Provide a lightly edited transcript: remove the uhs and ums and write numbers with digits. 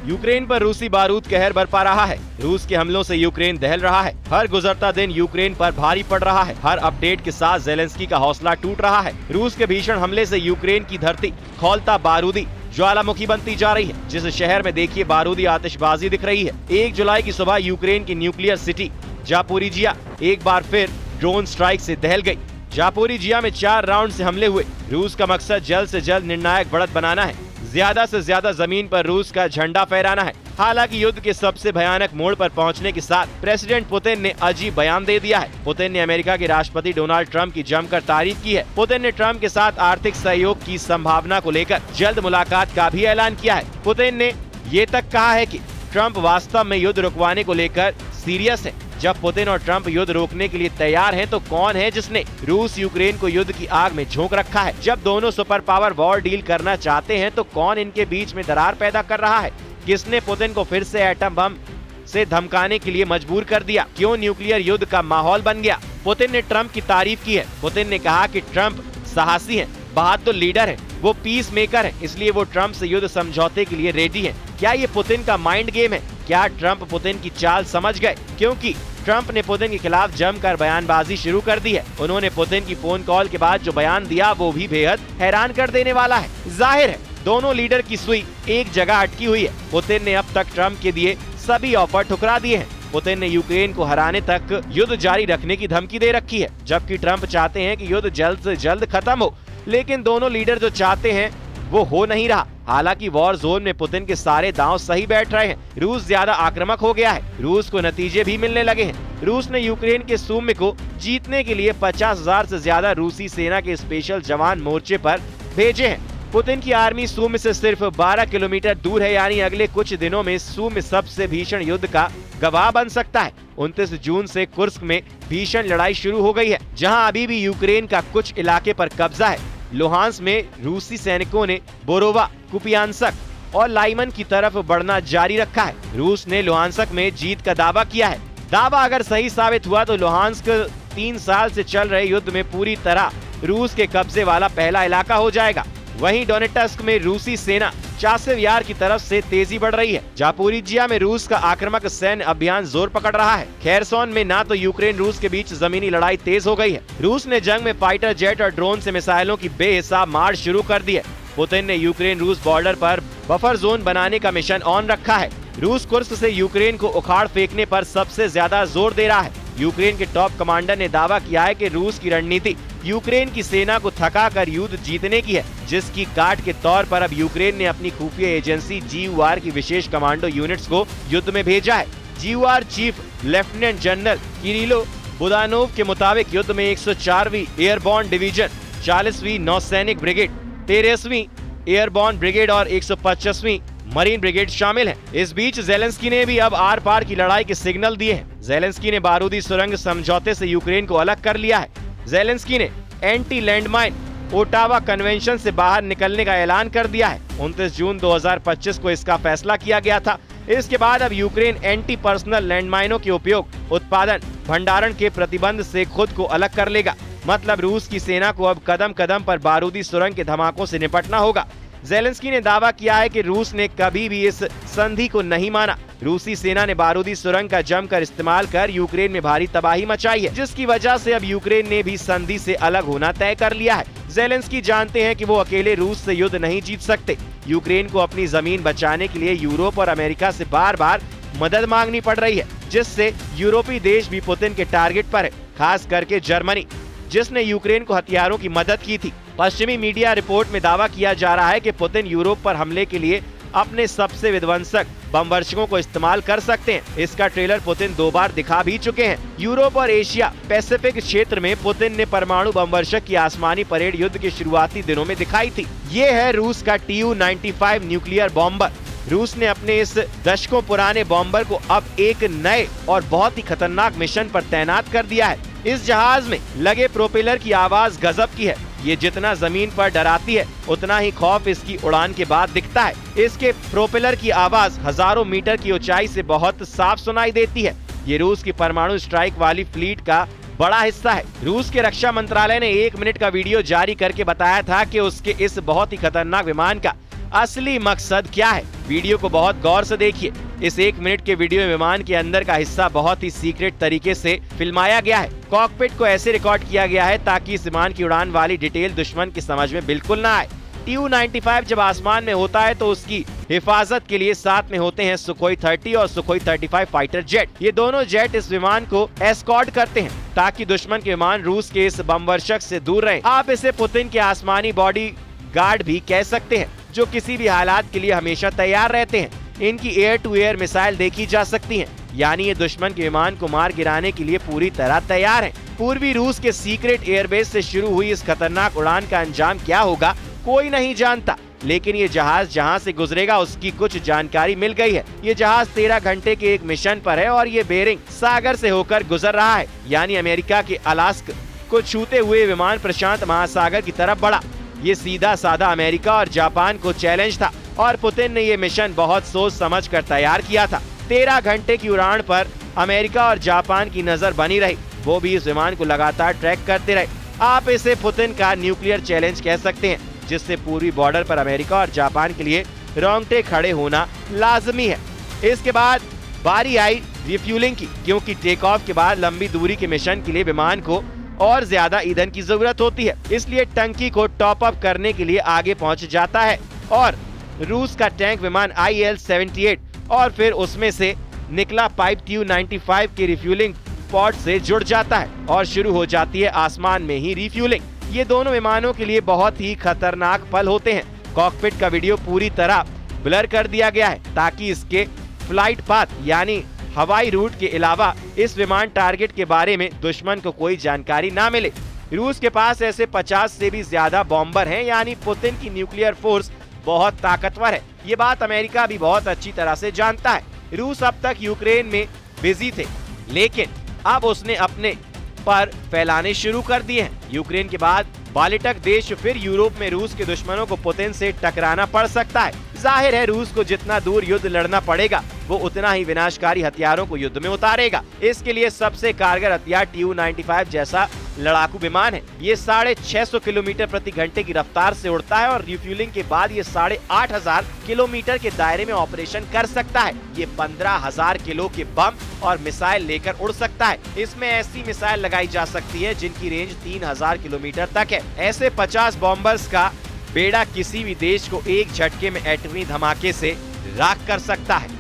Ukraine पर रूसी बारूद कहर बरपा रहा है। रूस के हमलों से यूक्रेन दहल रहा है। हर गुजरता दिन यूक्रेन पर भारी पड़ रहा है। हर अपडेट के साथ ज़ेलेंस्की का हौसला टूट रहा है। रूस के भीषण हमले से यूक्रेन की धरती खौलता बारूदी ज्वालामुखी बनती जा रही है। जिस शहर में देखिए बारूदी आतिशबाजी दिख रही है। 1 जुलाई की सुबह यूक्रेन की न्यूक्लियर सिटी जापोरिजिया एक बार फिर ड्रोन स्ट्राइक से दहल गई। जापोरिजिया में 4 राउंड से हमले हुए। रूस का मकसद जल्द से जल्द निर्णायक बढ़त बनाना है। ज्यादा से ज्यादा जमीन पर रूस का झंडा फहराना है। हालांकि युद्ध के सबसे भयानक मोड़ पर पहुंचने के साथ प्रेसिडेंट पुतिन ने अजीब बयान दे दिया है। पुतिन ने अमेरिका के राष्ट्रपति डोनाल्ड ट्रंप की जमकर तारीफ की है। पुतिन ने ट्रंप के साथ आर्थिक सहयोग की संभावना को लेकर जल्द मुलाकात का भी ऐलान किया है। पुतिन ने ये तक कहा है कि ट्रंप वास्तव में युद्ध रुकवाने को लेकर सीरियस है। जब पुतिन और ट्रंप युद्ध रोकने के लिए तैयार हैं, तो कौन है जिसने रूस यूक्रेन को युद्ध की आग में झोंक रखा है? जब दोनों सुपर पावर वॉर डील करना चाहते हैं, तो कौन इनके बीच में दरार पैदा कर रहा है? किसने पुतिन को फिर से एटम बम से धमकाने के लिए मजबूर कर दिया? क्यों न्यूक्लियर युद्ध का माहौल बन गया? पुतिन ने ट्रंप की तारीफ की है। पुतिन ने कहा कि ट्रंप साहसी है, बहादुर लीडर है, वो पीस मेकर है, इसलिए वो ट्रंप से युद्ध समझौते के लिए रेडी है। क्या ये पुतिन का माइंड गेम है? क्या ट्रंप पुतिन की चाल समझ गए? क्योंकि ट्रंप ने पुतिन के खिलाफ जमकर बयानबाजी शुरू कर दी है। उन्होंने पुतिन की फोन कॉल के बाद जो बयान दिया वो भी बेहद हैरान कर देने वाला है। जाहिर है दोनों लीडर की सुई एक जगह अटकी हुई है। पुतिन ने अब तक ट्रंप के दिए सभी ऑफर ठुकरा दिए हैं। पुतिन ने यूक्रेन को हराने तक युद्ध जारी रखने की धमकी दे रखी है, जबकि ट्रंप चाहते हैं कि युद्ध जल्द से जल्द खत्म हो। लेकिन दोनों लीडर जो चाहते हैं वो हो नहीं रहा। हालांकि वॉर जोन में पुतिन के सारे दांव सही बैठ रहे हैं। रूस ज्यादा आक्रामक हो गया है। रूस को नतीजे भी मिलने लगे हैं। रूस ने यूक्रेन के सूमी को जीतने के लिए 50,000 से ज्यादा रूसी सेना के स्पेशल जवान मोर्चे पर भेजे हैं। पुतिन की आर्मी सूमी से सिर्फ 12 किलोमीटर दूर है, यानी अगले कुछ दिनों में सूमी सबसे भीषण युद्ध का गवाह बन सकता है। 29 जून से कुर्स्क में भीषण लड़ाई शुरू हो गई है, जहां अभी भी यूक्रेन का कुछ इलाके पर कब्जा है। लुहांस में रूसी सैनिकों ने बोरोवा, कुपियानस्क और लाइमन की तरफ बढ़ना जारी रखा है। रूस ने लुहांस्क में जीत का दावा किया है। दावा अगर सही साबित हुआ तो लुहांस्क 3 साल से चल रहे युद्ध में पूरी तरह रूस के कब्जे वाला पहला इलाका हो जाएगा। वहीं डोनेट्स्क में रूसी सेना चासेव यार की तरफ से तेजी बढ़ रही है। जापोरिजिया में रूस का आक्रामक सैन्य अभियान जोर पकड़ रहा है। खेरसोन में ना तो यूक्रेन रूस के बीच जमीनी लड़ाई तेज हो गई है। रूस ने जंग में फाइटर जेट और ड्रोन से मिसाइलों की बेहिसाब मार शुरू कर दी है। पुतिन ने यूक्रेन रूस बॉर्डर पर बफर जोन बनाने का मिशन ऑन रखा है। रूस कुर्स्क से यूक्रेन को उखाड़ फेंकने पर सबसे ज्यादा जोर दे रहा है। यूक्रेन के टॉप कमांडर ने दावा किया है कि रूस की रणनीति यूक्रेन की सेना को थका कर युद्ध जीतने की है, जिसकी काट के तौर पर अब यूक्रेन ने अपनी खुफिया एजेंसी GUR की विशेष कमांडो यूनिट्स को युद्ध में भेजा है। GUR chief lieutenant general Kyrylo Budanov के मुताबिक युद्ध में 104वीं एयरबॉर्न डिवीजन, 40वीं नौसैनिक ब्रिगेड, 13वीं एयरबॉर्न ब्रिगेड और 125वीं मरीन ब्रिगेड शामिल है। इस बीच ज़ेलेंस्की ने भी अब आर पार की लड़ाई के सिग्नल दिए हैं। ज़ेलेंस्की ने बारूदी सुरंग समझौते से यूक्रेन को अलग कर लिया है। ज़ेलेंस्की ने एंटी लैंडमाइन ओटावा कन्वेंशन से बाहर निकलने का ऐलान कर दिया है। 29 जून 2025 को इसका फैसला किया गया था। इसके बाद अब यूक्रेन एंटी पर्सनल लैंडमाइनों के उपयोग, उत्पादन, भंडारण के प्रतिबंध से खुद को अलग कर लेगा। मतलब रूस की सेना को अब कदम कदम पर बारूदी सुरंग के धमाकों से निपटना होगा। ज़ेलेंस्की ने दावा किया है कि रूस ने कभी भी इस संधि को नहीं माना। रूसी सेना ने बारूदी सुरंग का जमकर इस्तेमाल कर यूक्रेन में भारी तबाही मचाई है, जिसकी वजह से अब यूक्रेन ने भी संधि से अलग होना तय कर लिया है। ज़ेलेंस्की जानते हैं कि वो अकेले रूस से युद्ध नहीं जीत सकते। यूक्रेन को अपनी जमीन बचाने के लिए यूरोप और अमेरिका से बार बार मदद मांगनी पड़ रही है, जिससे यूरोपीय देश भी पुतिन के टारगेट पर है, खास करके जर्मनी, जिसने यूक्रेन को हथियारों की मदद की थी। पश्चिमी मीडिया रिपोर्ट में दावा किया जा रहा है कि पुतिन यूरोप पर हमले के लिए अपने सबसे विध्वंसक बमवर्षकों को इस्तेमाल कर सकते हैं। इसका ट्रेलर पुतिन 2 बार दिखा भी चुके हैं। यूरोप और एशिया पैसिफिक क्षेत्र में पुतिन ने परमाणु बमवर्षक की आसमानी परेड युद्ध के शुरुआती दिनों में दिखाई थी। ये है रूस का Tu-95 न्यूक्लियर बॉम्बर। रूस ने अपने इस दशकों पुराने बॉम्बर को अब एक नए और बहुत ही खतरनाक मिशन पर तैनात कर दिया है। इस जहाज में लगे प्रोपेलर की आवाज गजब की है। ये जितना जमीन पर डराती है, उतना ही खौफ इसकी उड़ान के बाद दिखता है। इसके प्रोपेलर की आवाज हजारों मीटर की ऊंचाई से बहुत साफ सुनाई देती है। ये रूस की परमाणु स्ट्राइक वाली फ्लीट का बड़ा हिस्सा है। रूस के रक्षा मंत्रालय ने 1 मिनट का वीडियो जारी करके बताया था कि उसके इस बहुत ही खतरनाक विमान का असली मकसद क्या है। वीडियो को बहुत गौर से देखिए। इस 1 मिनट के वीडियो में विमान के अंदर का हिस्सा बहुत ही सीक्रेट तरीके से फिल्माया गया है। कॉकपिट को ऐसे रिकॉर्ड किया गया है ताकि इस विमान की उड़ान वाली डिटेल दुश्मन की समझ में बिल्कुल ना आए। Tu-95 जब आसमान में होता है तो उसकी हिफाजत के लिए साथ में होते हैं सुखोई 30 और सुखोई 35 फाइटर जेट। ये दोनों जेट इस विमान को एस्कॉर्ट करते हैं ताकि दुश्मन के विमान रूस के इस बमवर्षक से दूर रहे। आप इसे पुतिन के आसमानी बॉडी गार्ड भी कह सकते हैं, जो किसी भी हालात के लिए हमेशा तैयार रहते हैं। इनकी एयर टू एयर मिसाइल देखी जा सकती हैं, यानी ये दुश्मन के विमान को मार गिराने के लिए पूरी तरह तैयार हैं। पूर्वी रूस के सीक्रेट एयरबेस से शुरू हुई इस खतरनाक उड़ान का अंजाम क्या होगा कोई नहीं जानता, लेकिन ये जहाज जहां से गुजरेगा उसकी कुछ जानकारी मिल गई है। ये जहाज 13 घंटे के एक मिशन पर है और ये बेरिंग सागर से होकर गुजर रहा है, यानी अमेरिका के अलास्क को छूते हुए विमान प्रशांत महासागर की तरफ बढ़ा। ये सीधा साधा अमेरिका और जापान को चैलेंज था और पुतिन ने ये मिशन बहुत सोच समझ कर तैयार किया था। 13 घंटे की उड़ान पर अमेरिका और जापान की नजर बनी रही, वो भी इस विमान को लगातार ट्रैक करते रहे। आप इसे पुतिन का न्यूक्लियर चैलेंज कह सकते हैं, जिससे पूर्वी बॉर्डर पर अमेरिका और जापान के लिए रोंगटे खड़े होना लाजमी है। इसके बाद बारी आई रिफ्यूलिंग की, क्योंकि टेक ऑफ के बाद लंबी दूरी के मिशन के लिए विमान को और ज्यादा ईंधन की जरूरत होती है, इसलिए टंकी को टॉप अप करने के लिए आगे पहुंच जाता है और रूस का टैंक विमान IL-78 और फिर उसमें से निकला पाइप Tu-95 के रिफ्यूलिंग पॉड से जुड़ जाता है और शुरू हो जाती है आसमान में ही रिफ्यूलिंग। ये दोनों विमानों के लिए बहुत ही खतरनाक पल होते हैं। कॉकपिट का वीडियो पूरी तरह ब्लर कर दिया गया है ताकि इसके फ्लाइट पाथ यानी हवाई रूट के अलावा इस विमान टारगेट के बारे में दुश्मन को कोई जानकारी ना मिले। रूस के पास ऐसे 50 से भी ज्यादा बॉम्बर हैं, यानी पुतिन की न्यूक्लियर फोर्स बहुत ताकतवर है। ये बात अमेरिका भी बहुत अच्छी तरह से जानता है। रूस अब तक यूक्रेन में बिजी थे, लेकिन अब उसने अपने पर फैलाने शुरू कर दिए हैं। यूक्रेन के बाद बाल्टिक देश फिर यूरोप में रूस के दुश्मनों को पुतिन से टकराना पड़ सकता है। जाहिर है रूस को जितना दूर युद्ध लड़ना पड़ेगा वो उतना ही विनाशकारी हथियारों को युद्ध में उतारेगा। इसके लिए सबसे कारगर हथियार Tu-95 जैसा लड़ाकू विमान है। ये 650 किलोमीटर प्रति घंटे की रफ्तार से उड़ता है और रिफ्यूलिंग के बाद ये 8500 किलोमीटर के दायरे में ऑपरेशन कर सकता है। ये 15,000 किलो के बम और मिसाइल लेकर उड़ सकता है। इसमें ऐसी मिसाइल लगाई जा सकती है जिनकी रेंज 3000 किलोमीटर तक है। ऐसे 50 बॉम्बर्स का बेड़ा किसी भी देश को एक झटके में एटमी धमाके से राख कर सकता है।